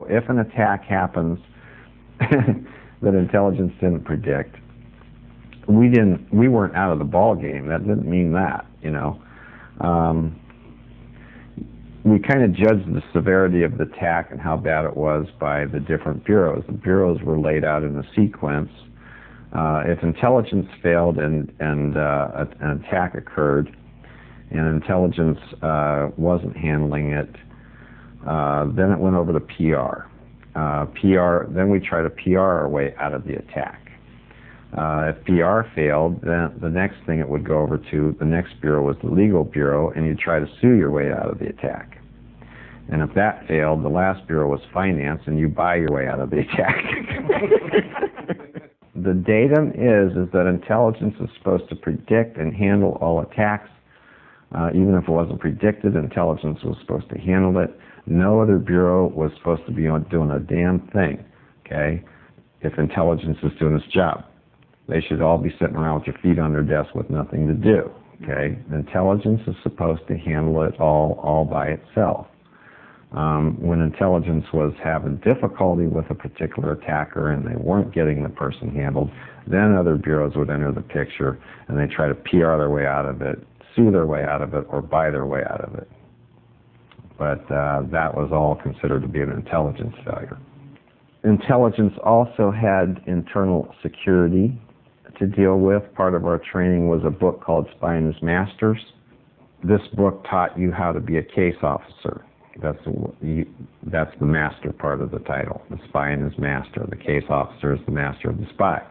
If an attack happens that intelligence didn't predict, we weren't out of the ball game. That didn't mean that, you know. We kind of judged the severity of the attack and how bad it was by the different bureaus. The bureaus were laid out in a sequence. If intelligence failed and an attack occurred, and intelligence wasn't handling it, then it went over to PR. Then we try to PR our way out of the attack. If PR failed, then the next thing it would go over to, the next bureau was the legal bureau, and you try to sue your way out of the attack. And if that failed, the last bureau was finance, and you buy your way out of the attack. The datum is that intelligence is supposed to predict and handle all attacks. Even if it wasn't predicted, intelligence was supposed to handle it. No other bureau was supposed to be doing a damn thing, okay, if intelligence is doing its job. They should all be sitting around with your feet on their desk with nothing to do, okay? Intelligence is supposed to handle it all by itself. When intelligence was having difficulty with a particular attacker and they weren't getting the person handled, then other bureaus would enter the picture and they try to PR their way out of it, sue their way out of it, or buy their way out of it. But that was all considered to be an intelligence failure. Intelligence also had internal security to deal with. Part of our training was a book called Spy and His Masters. This book taught you how to be a case officer. That's the master part of the title. The spy and his master. The case officer is the master of the spy.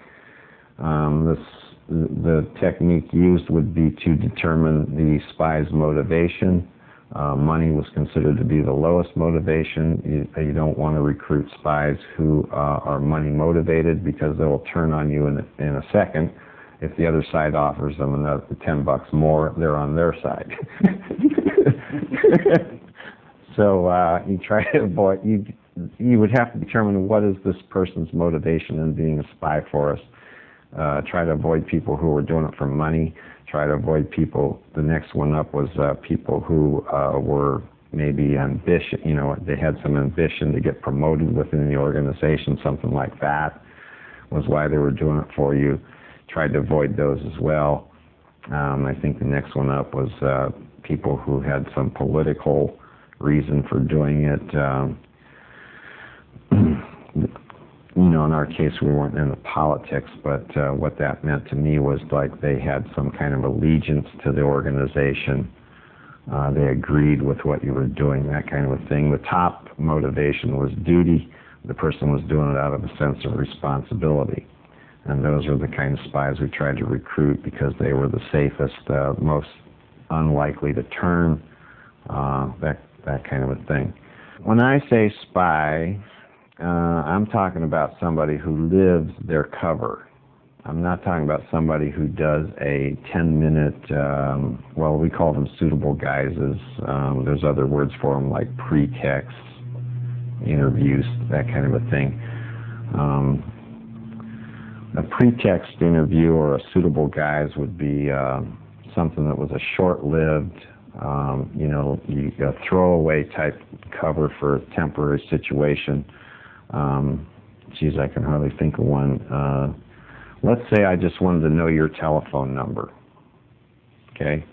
The technique used would be to determine the spy's motivation. Money was considered to be the lowest motivation. You don't want to recruit spies who are money motivated, because they will turn on you in a second. If the other side offers them another $10 more, they're on their side. So you try to avoid, you would have to determine what is this person's motivation in being a spy for us. Try to avoid people who were doing it for money. Try to avoid people. The next one up was people who were maybe ambitious. You know, they had some ambition to get promoted within the organization. Something like that was why they were doing it for you. Tried to avoid those as well. I think the next one up was people who had some political reason for doing it. You know, in our case, we weren't into politics, but what that meant to me was like they had some kind of allegiance to the organization. They agreed with what you were doing, that kind of a thing. The top motivation was duty. The person was doing it out of a sense of responsibility. And those are the kind of spies we tried to recruit because they were the safest, most unlikely to turn, that kind of a thing. When I say spy, I'm talking about somebody who lives their cover. I'm not talking about somebody who does a 10-minute, well, we call them suitable guises. There's other words for them like pretext, interviews, that kind of a thing. A pretext interview or a suitable guise would be something that was a short-lived, you know, a throwaway type cover for a temporary situation. Geez, I can hardly think of one. Let's say I just wanted to know your telephone number, okay?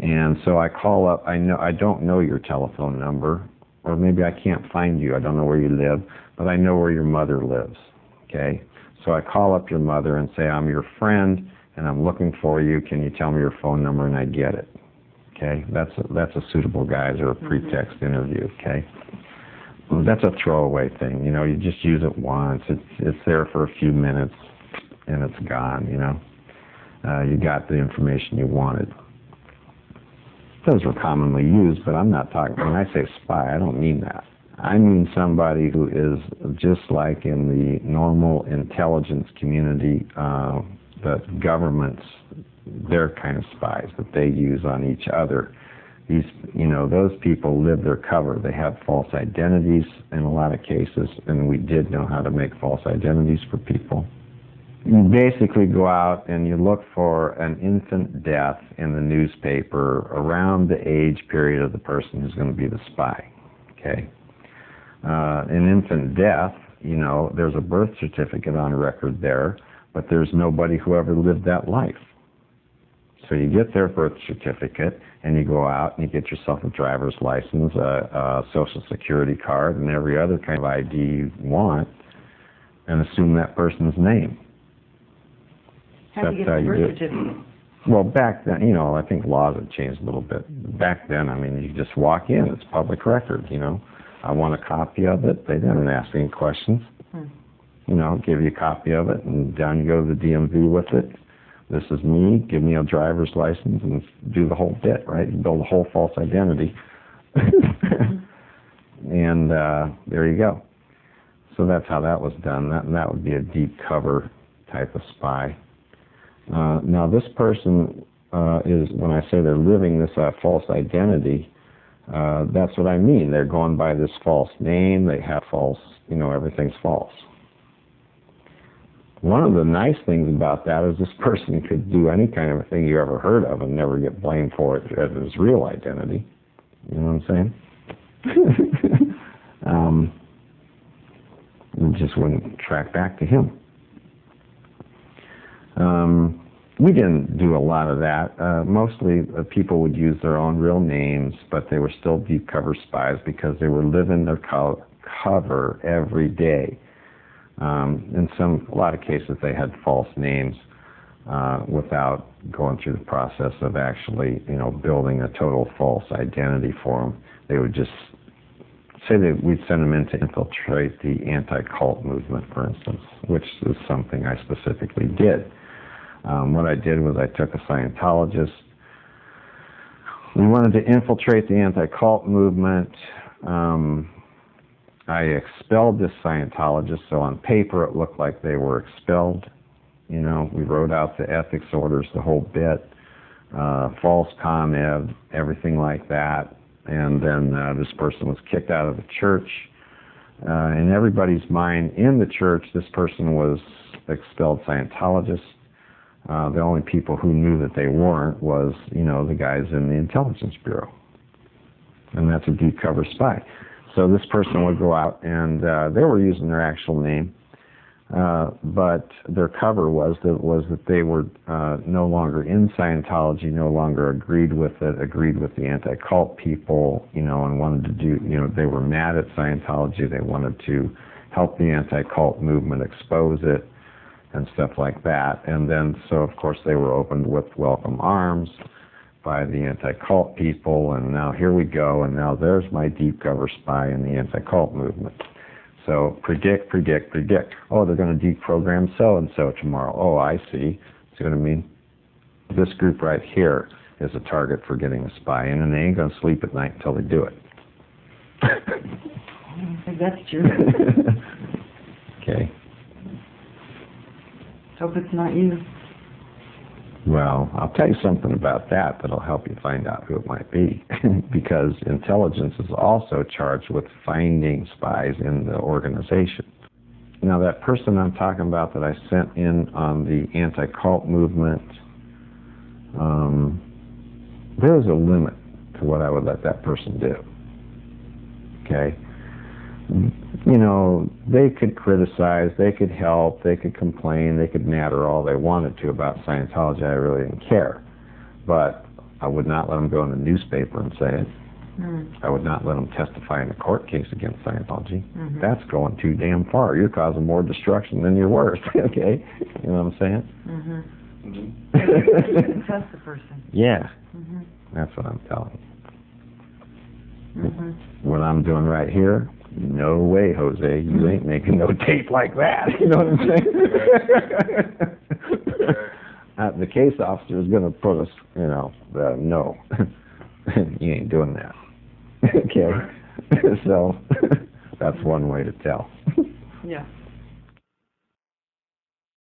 And so I call up. I don't know your telephone number, or maybe I can't find you. I don't know where you live, but I know where your mother lives, okay? So I call up your mother and say, I'm your friend, and I'm looking for you. Can you tell me your phone number? And I get it, okay? That's a suitable guise or a pretext interview, okay? Well, that's a throwaway thing, you know. You just use it once. It's there for a few minutes, and it's gone, you know. You got the information you wanted. Those were commonly used, but I'm not talking, when I say spy, I don't mean that. I mean somebody who is just like in the normal intelligence community, the governments, their kind of spies that they use on each other. These, you know, those people live their cover. They have false identities in a lot of cases, and we did know how to make false identities for people. You basically go out and you look for an infant death in the newspaper around the age period of the person who's going to be the spy, okay? an infant death, there's a birth certificate on record there, but there's nobody who ever lived that life. So you get their birth certificate, and you go out and you get yourself a driver's license, a social security card, and every other kind of ID you want, and assume that person's name. How do you get the birth certificate? Well, back then, I think laws have changed a little bit. Back then, you just walk in. It's public record, I want a copy of it. They didn't ask any questions. Give you a copy of it, and down you go to the DMV with it. This is me. Give me a driver's license, and do the whole bit, right? You build a whole false identity. And there you go. So that's how that was done. That would be a deep cover type of spy. Now, this person is, when I say they're living this false identity, that's what I mean. They're going by this false name. They have false, everything's false. One of the nice things about that is this person could do any kind of a thing you ever heard of and never get blamed for it as his real identity. You know what I'm saying? It just wouldn't track back to him. We didn't do a lot of that. Mostly people would use their own real names, but they were still deep cover spies because they were living their cover every day. In a lot of cases, they had false names without going through the process of actually, building a total false identity for them. They would just say that we'd send them in to infiltrate the anti-cult movement, for instance, which is something I specifically did. What I did was I took a Scientologist. We wanted to infiltrate the anti-cult movement. I expelled this Scientologist, so on paper it looked like they were expelled. We wrote out the ethics orders, the whole bit, false ComEd, everything like that. And then this person was kicked out of the church. In everybody's mind in the church, this person was expelled Scientologist. The only people who knew that they weren't was, the guys in the Intelligence Bureau. And that's a deep cover spy. So this person would go out, and they were using their actual name, but their cover was that they were no longer in Scientology, no longer agreed with it, agreed with the anti-cult people, and wanted to do, they were mad at Scientology. They wanted to help the anti-cult movement expose it and stuff like that. And then, so of course, they were opened with welcome arms by the anti-cult people, and now here we go, and now there's my deep cover spy in the anti-cult movement. So predict. Oh, they're going to deprogram so-and-so tomorrow. Oh, I see. See what I mean? This group right here is a target for getting a spy in, and they ain't going to sleep at night until they do it. I don't think that's true. Okay. Hope it's not you. Well, I'll tell you something about that that'll help you find out who it might be. Because intelligence is also charged with finding spies in the organization. Now, that person I'm talking about that I sent in on the anti-cult movement, there's a limit to what I would let that person do. Okay? They could criticize, they could help, they could complain, they could natter all they wanted to about Scientology. I really didn't care. But I would not let them go in the newspaper and say it. I would not let them testify in a court case against Scientology. That's going too damn far. You're causing more destruction than you're worth. Okay? You know what I'm saying? You can trust the person. Yeah. That's what I'm telling you. What I'm doing right here, no way, Jose. You ain't making no tape like that. You know what I'm saying? The case officer is going to put us, no. You ain't doing that. Okay? So, that's one way to tell. Yeah.